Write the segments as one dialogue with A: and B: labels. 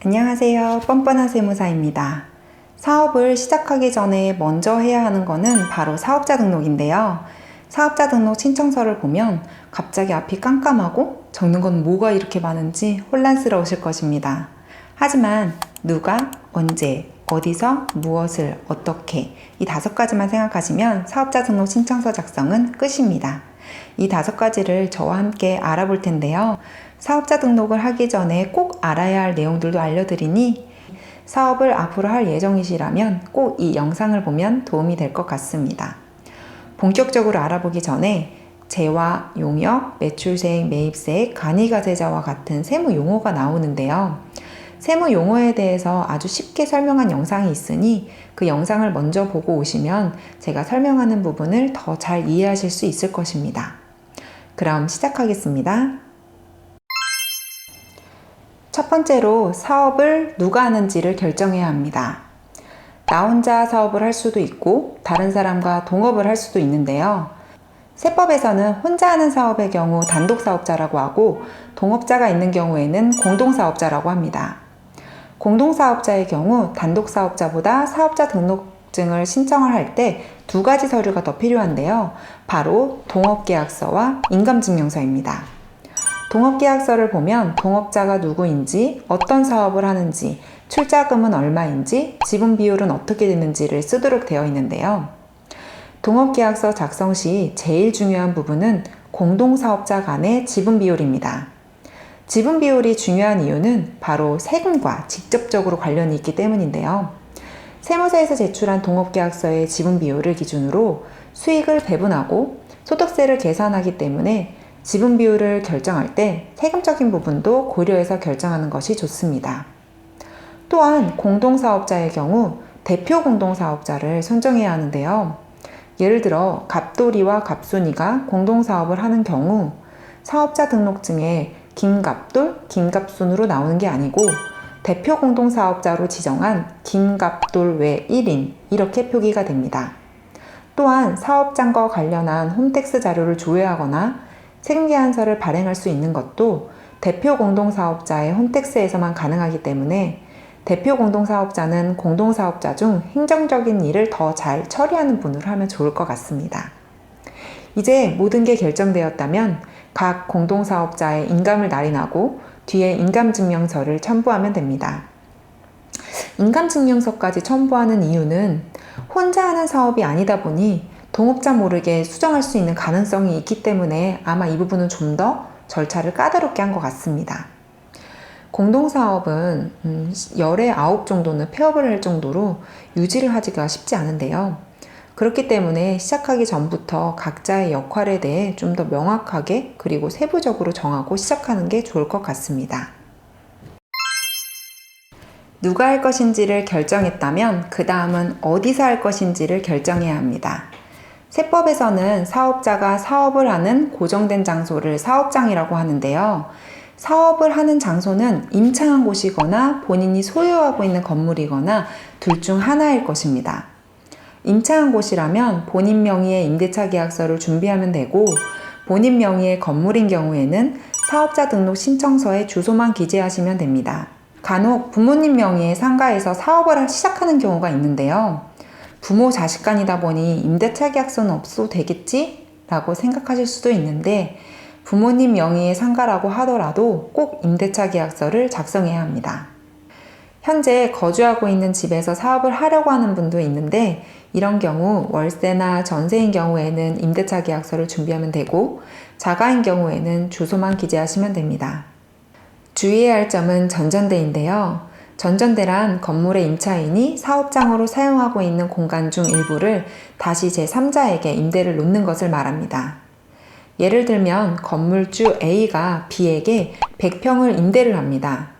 A: 안녕하세요. 뻔뻔한 세무사입니다. 사업을 시작하기 전에 먼저 해야 하는 것은 바로 사업자 등록인데요. 사업자 등록 신청서를 보면 갑자기 앞이 깜깜하고 적는 건 뭐가 이렇게 많은지 혼란스러우실 것입니다. 하지만 누가, 언제, 어디서, 무엇을, 어떻게 이 5가지만 생각하시면 사업자 등록 신청서 작성은 끝입니다. 이 5가지를 저와 함께 알아볼 텐데요. 사업자 등록을 하기 전에 꼭 알아야 할 내용들도 알려드리니 사업을 앞으로 할 예정이시라면 꼭 이 영상을 보면 도움이 될 것 같습니다. 본격적으로 알아보기 전에 재화, 용역, 매출세액, 매입세액, 간이가세자와 같은 세무 용어가 나오는데요. 세무 용어에 대해서 아주 쉽게 설명한 영상이 있으니 그 영상을 먼저 보고 오시면 제가 설명하는 부분을 더 잘 이해하실 수 있을 것입니다. 그럼 시작하겠습니다. 첫 번째로 사업을 누가 하는지를 결정해야 합니다. 나 혼자 사업을 할 수도 있고 다른 사람과 동업을 할 수도 있는데요. 세법에서는 혼자 하는 사업의 경우 단독사업자라고 하고 동업자가 있는 경우에는 공동사업자라고 합니다. 공동사업자의 경우 단독사업자보다 사업자 등록증을 신청을 할 때 2가지 서류가 더 필요한데요. 바로 동업계약서와 인감증명서입니다. 동업계약서를 보면 동업자가 누구인지, 어떤 사업을 하는지, 출자금은 얼마인지, 지분 비율은 어떻게 되는지를 쓰도록 되어 있는데요. 동업계약서 작성 시 제일 중요한 부분은 공동사업자 간의 지분 비율입니다. 지분 비율이 중요한 이유는 바로 세금과 직접적으로 관련이 있기 때문인데요. 세무서에서 제출한 동업계약서의 지분 비율을 기준으로 수익을 배분하고 소득세를 계산하기 때문에 지분 비율을 결정할 때 세금적인 부분도 고려해서 결정하는 것이 좋습니다. 또한 공동사업자의 경우 대표 공동사업자를 선정해야 하는데요. 예를 들어 갑돌이와 갑순이가 공동사업을 하는 경우 사업자 등록증에 김갑돌, 김갑순으로 나오는 게 아니고 대표 공동사업자로 지정한 김갑돌 외 1인 이렇게 표기가 됩니다. 또한 사업장과 관련한 홈택스 자료를 조회하거나 세금계산서를 발행할 수 있는 것도 대표 공동사업자의 홈택스에서만 가능하기 때문에 대표 공동사업자는 공동사업자 중 행정적인 일을 더 잘 처리하는 분으로 하면 좋을 것 같습니다. 이제 모든 게 결정되었다면 각 공동사업자의 인감을 날인하고 뒤에 인감증명서를 첨부하면 됩니다. 인감증명서까지 첨부하는 이유는 혼자 하는 사업이 아니다 보니 동업자 모르게 수정할 수 있는 가능성이 있기 때문에 아마 이 부분은 좀 더 절차를 까다롭게 한 것 같습니다. 공동사업은 열에 9 정도는 폐업을 할 정도로 유지를 하기가 쉽지 않은데요. 그렇기 때문에 시작하기 전부터 각자의 역할에 대해 좀 더 명확하게 그리고 세부적으로 정하고 시작하는 게 좋을 것 같습니다. 누가 할 것인지를 결정했다면 그 다음은 어디서 할 것인지를 결정해야 합니다. 세법에서는 사업자가 사업을 하는 고정된 장소를 사업장이라고 하는데요. 사업을 하는 장소는 임차한 곳이거나 본인이 소유하고 있는 건물이거나 둘 중 하나일 것입니다. 임차한 곳이라면 본인 명의의 임대차 계약서를 준비하면 되고 본인 명의의 건물인 경우에는 사업자 등록 신청서에 주소만 기재하시면 됩니다. 간혹 부모님 명의의 상가에서 사업을 시작하는 경우가 있는데요. 부모 자식 간이다 보니 임대차 계약서는 없어도 되겠지? 라고 생각하실 수도 있는데 부모님 명의의 상가라고 하더라도 꼭 임대차 계약서를 작성해야 합니다. 현재 거주하고 있는 집에서 사업을 하려고 하는 분도 있는데 이런 경우 월세나 전세인 경우에는 임대차 계약서를 준비하면 되고 자가인 경우에는 주소만 기재하시면 됩니다. 주의해야 할 점은 전전대인데요. 전전대란 건물의 임차인이 사업장으로 사용하고 있는 공간 중 일부를 다시 제3자에게 임대를 놓는 것을 말합니다. 예를 들면 건물주 A가 B에게 100평을 임대를 합니다.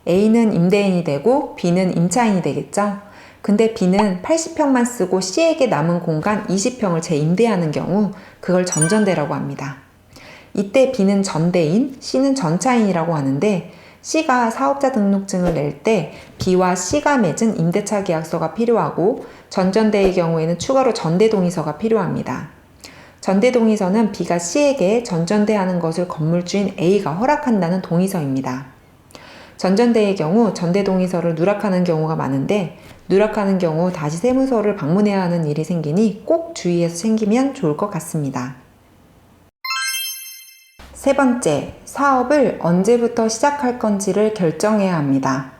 A: A는 임대인이 되고 B는 임차인이 되겠죠? 근데 B는 80평만 쓰고 C에게 남은 공간 20평을 재임대하는 경우 그걸 전전대라고 합니다. 이때 B는 전대인, C는 전차인이라고 하는데 C가 사업자 등록증을 낼 때 B와 C가 맺은 임대차 계약서가 필요하고 전전대의 경우에는 추가로 전대동의서가 필요합니다. 전대동의서는 B가 C에게 전전대하는 것을 건물주인 A가 허락한다는 동의서입니다. 전전대의 경우 전대동의서를 누락하는 경우가 많은데 누락하는 경우 다시 세무서를 방문해야 하는 일이 생기니 꼭 주의해서 챙기면 좋을 것 같습니다. 세 번째, 사업을 언제부터 시작할 건지를 결정해야 합니다.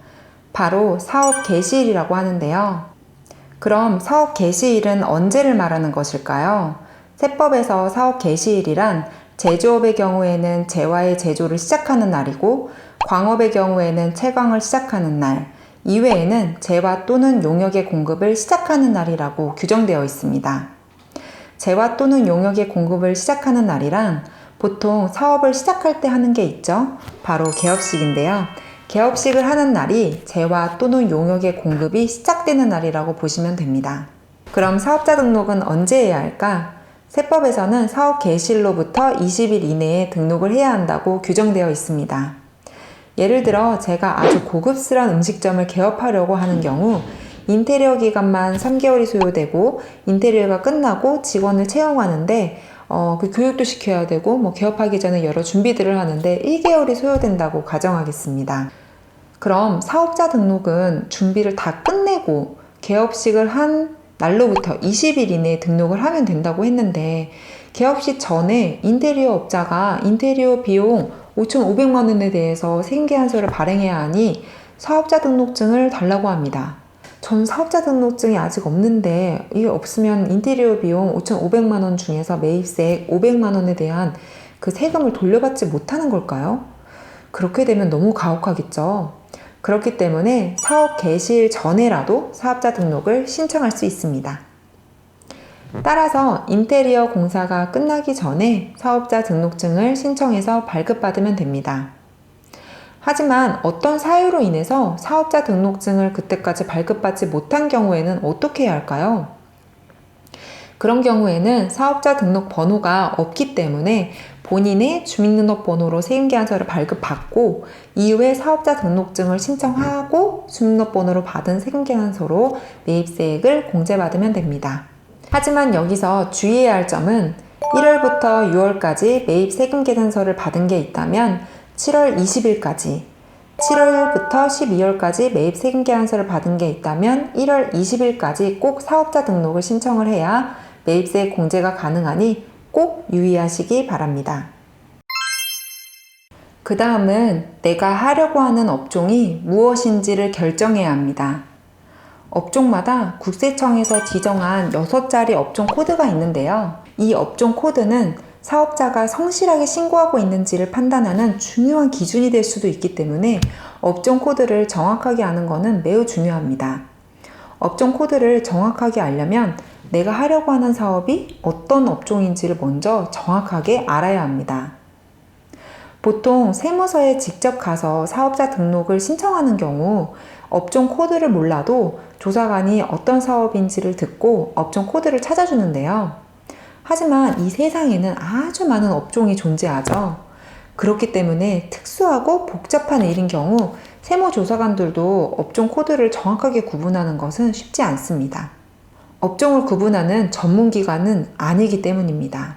A: 바로 사업 개시일이라고 하는데요. 그럼 사업 개시일은 언제를 말하는 것일까요? 세법에서 사업 개시일이란 제조업의 경우에는 제와의 제조를 시작하는 날이고 광업의 경우에는 채광을 시작하는 날, 이외에는 제와 또는 용역의 공급을 시작하는 날이라고 규정되어 있습니다. 제와 또는 용역의 공급을 시작하는 날이란 보통 사업을 시작할 때 하는 게 있죠. 바로 개업식인데요. 개업식을 하는 날이 제와 또는 용역의 공급이 시작되는 날이라고 보시면 됩니다. 그럼 사업자 등록은 언제 해야 할까? 세법에서는 사업 개시일로부터 20일 이내에 등록을 해야 한다고 규정되어 있습니다. 예를 들어 제가 아주 고급스러운 음식점을 개업하려고 하는 경우 인테리어 기간만 3개월이 소요되고 인테리어가 끝나고 직원을 채용하는데 그 교육도 시켜야 되고 개업하기 전에 여러 준비들을 하는데 1개월이 소요된다고 가정하겠습니다. 그럼 사업자 등록은 준비를 다 끝내고 개업식을 한 날로부터 20일 이내에 등록을 하면 된다고 했는데 개업식 전에 인테리어 업자가 인테리어 비용 5,500만 원에 대해서 생계한서를 발행해야 하니 사업자 등록증을 달라고 합니다. 전 사업자 등록증이 아직 없는데 이게 없으면 인테리어 비용 5,500만 원 중에서 매입세액 500만 원에 대한 그 세금을 돌려받지 못하는 걸까요? 그렇게 되면 너무 가혹하겠죠. 그렇기 때문에 사업 개시일 전에라도 사업자 등록을 신청할 수 있습니다. 따라서 인테리어 공사가 끝나기 전에 사업자 등록증을 신청해서 발급받으면 됩니다. 하지만 어떤 사유로 인해서 사업자 등록증을 그때까지 발급받지 못한 경우에는 어떻게 해야 할까요? 그런 경우에는 사업자 등록 번호가 없기 때문에 본인의 주민등록번호로 세금계약서를 발급받고 이후에 사업자 등록증을 신청하고 주민등록번호로 받은 세금계약서로 매입세액을 공제받으면 됩니다. 하지만 여기서 주의해야 할 점은 1월부터 6월까지 매입 세금 계산서를 받은 게 있다면 7월 20일까지, 7월부터 12월까지 매입 세금 계산서를 받은 게 있다면 1월 20일까지 꼭 사업자 등록을 신청을 해야 매입세액 공제가 가능하니 꼭 유의하시기 바랍니다. 그 다음은 내가 하려고 하는 업종이 무엇인지를 결정해야 합니다. 업종마다 국세청에서 지정한 6자리 업종 코드가 있는데요. 이 업종 코드는 사업자가 성실하게 신고하고 있는지를 판단하는 중요한 기준이 될 수도 있기 때문에 업종 코드를 정확하게 아는 것은 매우 중요합니다. 업종 코드를 정확하게 알려면 내가 하려고 하는 사업이 어떤 업종인지를 먼저 정확하게 알아야 합니다. 보통 세무서에 직접 가서 사업자 등록을 신청하는 경우 업종 코드를 몰라도 조사관이 어떤 사업인지를 듣고 업종 코드를 찾아주는데요. 하지만 이 세상에는 아주 많은 업종이 존재하죠. 그렇기 때문에 특수하고 복잡한 일인 경우 세무조사관들도 업종 코드를 정확하게 구분하는 것은 쉽지 않습니다. 업종을 구분하는 전문기관은 아니기 때문입니다.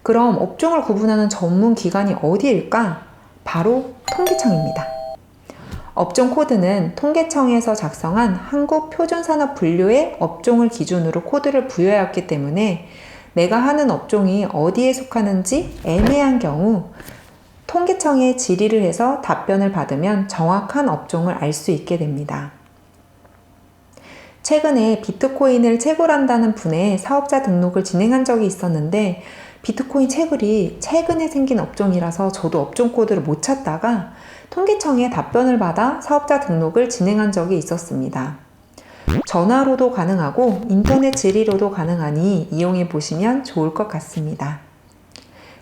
A: 그럼 업종을 구분하는 전문기관이 어디일까? 바로 통계청입니다. 업종 코드는 통계청에서 작성한 한국표준산업분류의 업종을 기준으로 코드를 부여하였기 때문에 내가 하는 업종이 어디에 속하는지 애매한 경우 통계청에 질의를 해서 답변을 받으면 정확한 업종을 알 수 있게 됩니다. 최근에 비트코인을 채굴한다는 분의 사업자 등록을 진행한 적이 있었는데 비트코인 채굴이 최근에 생긴 업종이라서 저도 업종 코드를 못 찾다가 통계청에 답변을 받아 사업자 등록을 진행한 적이 있었습니다. 전화로도 가능하고 인터넷 질의로도 가능하니 이용해 보시면 좋을 것 같습니다.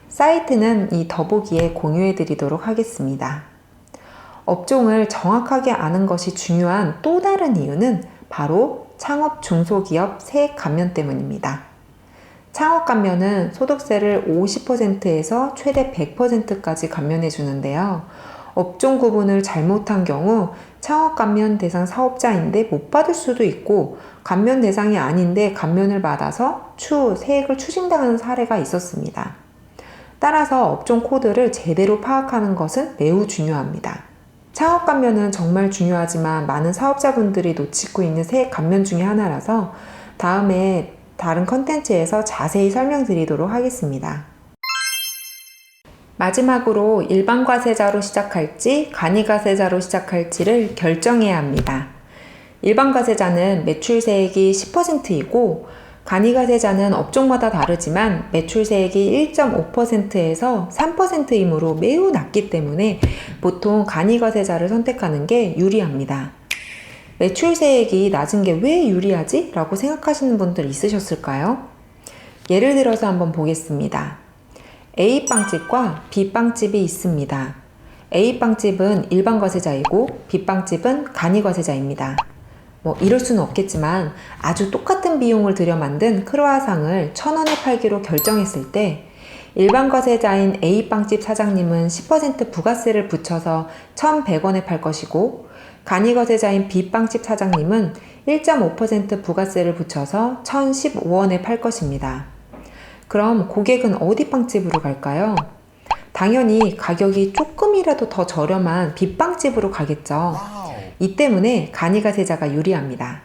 A: 사이트는 이 더보기에 공유해 드리도록 하겠습니다. 업종을 정확하게 아는 것이 중요한 또 다른 이유는 바로 창업 중소기업 세액 감면 때문입니다. 창업 감면은 소득세를 50%에서 최대 100%까지 감면해 주는데요. 업종 구분을 잘못한 경우 창업 감면 대상 사업자인데 못 받을 수도 있고 감면 대상이 아닌데 감면을 받아서 추후 세액을 추징당하는 사례가 있었습니다. 따라서 업종 코드를 제대로 파악하는 것은 매우 중요합니다. 창업 감면은 정말 중요하지만 많은 사업자분들이 놓치고 있는 세액 감면 중에 하나라서 다음에 다른 컨텐츠에서 자세히 설명드리도록 하겠습니다. 마지막으로 일반과세자로 시작할지 간이과세자로 시작할지를 결정해야 합니다. 일반과세자는 매출세액이 10%이고 간이과세자는 업종마다 다르지만 매출세액이 1.5%에서 3%이므로 매우 낮기 때문에 보통 간이과세자를 선택하는 게 유리합니다. 매출세액이 낮은 게 왜 유리하지? 라고 생각하시는 분들 있으셨을까요? 예를 들어서 한번 보겠습니다. A빵집과 B빵집이 있습니다. A빵집은 일반과세자이고 B빵집은 간이과세자입니다. 이럴 수는 없겠지만 아주 똑같은 비용을 들여 만든 크루아상을 1,000원에 팔기로 결정했을 때 일반과세자인 A빵집 사장님은 10% 부가세를 붙여서 1,100원에 팔 것이고 간이과세자인 B빵집 사장님은 1.5% 부가세를 붙여서 1,015원에 팔 것입니다. 그럼 고객은 어디 빵집으로 갈까요? 당연히 가격이 조금이라도 더 저렴한 B빵집으로 가겠죠. 이 때문에 간이과세자가 유리합니다.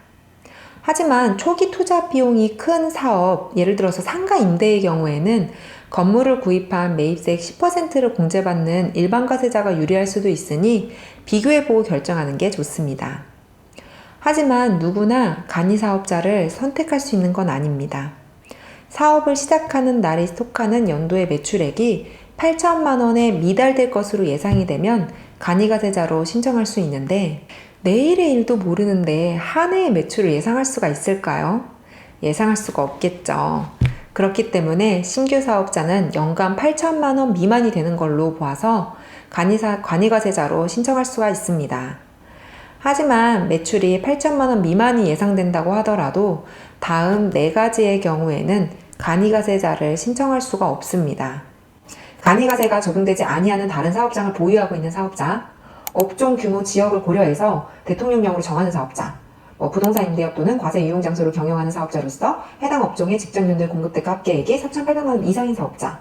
A: 하지만 초기 투자 비용이 큰 사업, 예를 들어서 상가 임대의 경우에는 건물을 구입한 매입세액 10%를 공제받는 일반과세자가 유리할 수도 있으니 비교해보고 결정하는 게 좋습니다. 하지만 누구나 간이사업자를 선택할 수 있는 건 아닙니다. 사업을 시작하는 날에 속하는 연도의 매출액이 8천만 원에 미달될 것으로 예상이 되면 간이과세자로 신청할 수 있는데 내일의 일도 모르는데 한 해의 매출을 예상할 수가 있을까요? 예상할 수가 없겠죠. 그렇기 때문에 신규 사업자는 연간 8천만 원 미만이 되는 걸로 보아서 간이과세자로 신청할 수가 있습니다. 하지만 매출이 8천만 원 미만이 예상된다고 하더라도 다음 4가지의 경우에는 간이과세자를 신청할 수가 없습니다. 간이과세가 적용되지 아니하는 다른 사업장을 보유하고 있는 사업자, 업종 규모 지역을 고려해서 대통령령으로 정하는 사업자, 부동산 임대업 또는 과세 이용 장소를 경영하는 사업자로서 해당 업종의 직접 연도의 공급대가 합계액이 4,800만 원 이상인 사업자,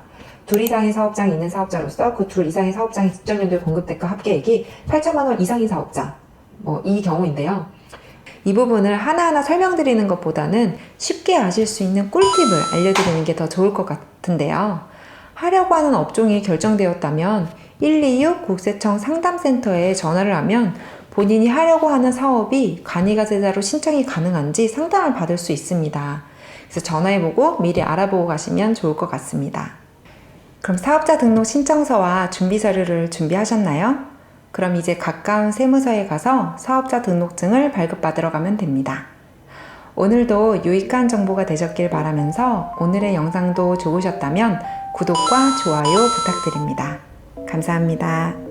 A: 2 이상의 사업장이 있는 사업자로서 그 2 이상의 사업장의 직접 연도의 공급대가 합계액이 8천만 원 이상인 사업자, 이 경우인데요. 이 부분을 하나하나 설명드리는 것보다는 쉽게 아실 수 있는 꿀팁을 알려드리는 게 더 좋을 것 같은데요. 하려고 하는 업종이 결정되었다면 126 국세청 상담센터에 전화를 하면 본인이 하려고 하는 사업이 간이과세자로 신청이 가능한지 상담을 받을 수 있습니다. 그래서 전화해보고 미리 알아보고 가시면 좋을 것 같습니다. 그럼 사업자 등록 신청서와 준비 서류를 준비하셨나요? 그럼 이제 가까운 세무서에 가서 사업자 등록증을 발급받으러 가면 됩니다. 오늘도 유익한 정보가 되셨길 바라면서 오늘의 영상도 좋으셨다면 구독과 좋아요 부탁드립니다. 감사합니다.